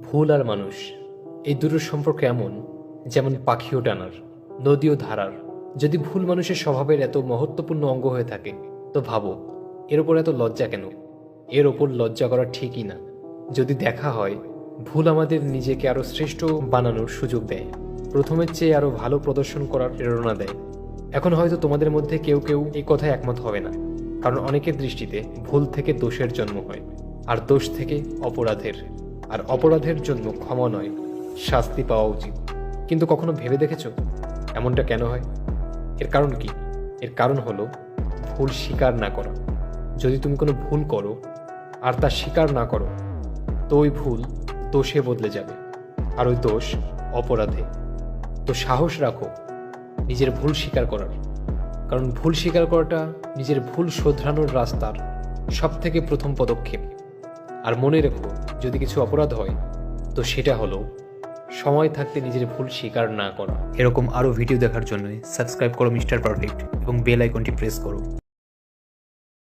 ভুল আর মানুষ এই দুটোর সম্পর্ক এমন যেমন পাখি ও ডানার, নদী ও ধারার। যদি ভুল মানুষের স্বভাবের এত মহত্বপূর্ণ অঙ্গ হয়ে থাকে তো ভাবো এর ওপর এত লজ্জা কেন? এর ওপর লজ্জা করা ঠিকই না। যদি দেখা হয় ভুল আমাদের নিজেকে আরো শ্রেষ্ঠ বানানোর সুযোগ দেয়, প্রথমের চেয়ে আরো ভালো প্রদর্শন করার প্রেরণা দেয়। এখন হয়তো তোমাদের মধ্যে কেউ কেউ এই কথায় একমত হবে না, কারণ অনেকের দৃষ্টিতে ভুল থেকে দোষের জন্ম হয়, আর দোষ থেকে অপরাধের, আর অপরাধের জন্য ক্ষমা নয় শাস্তি পাওয়া উচিত। কিন্তু কখনো ভেবে দেখেছো এমনটা কেন হয়? এর কারণ কি? এর কারণ হলো ভুল স্বীকার না করা। যদি তুমি কোনো ভুল করো আর তা স্বীকার না করো তো ওই ভুল দোষে বদলে যাবে, আর ওই দোষ অপরাধে। তো সাহস রাখো নিজের ভুল স্বীকার করার, কারণ ভুল স্বীকার করাটা নিজের ভুল শোধরানোর রাস্তার সব থেকে প্রথম পদক্ষেপ। আর মনে রেখো, যদি কিছু অপরাধ হয় তো সেটা হলো সময় থাকতে নিজের ভুল স্বীকার না করা। এরকম আরও ভিডিও দেখার জন্য সাবস্ক্রাইব করো মিস্টার পারফেক্ট এবং বেল আইকনটি প্রেস করো।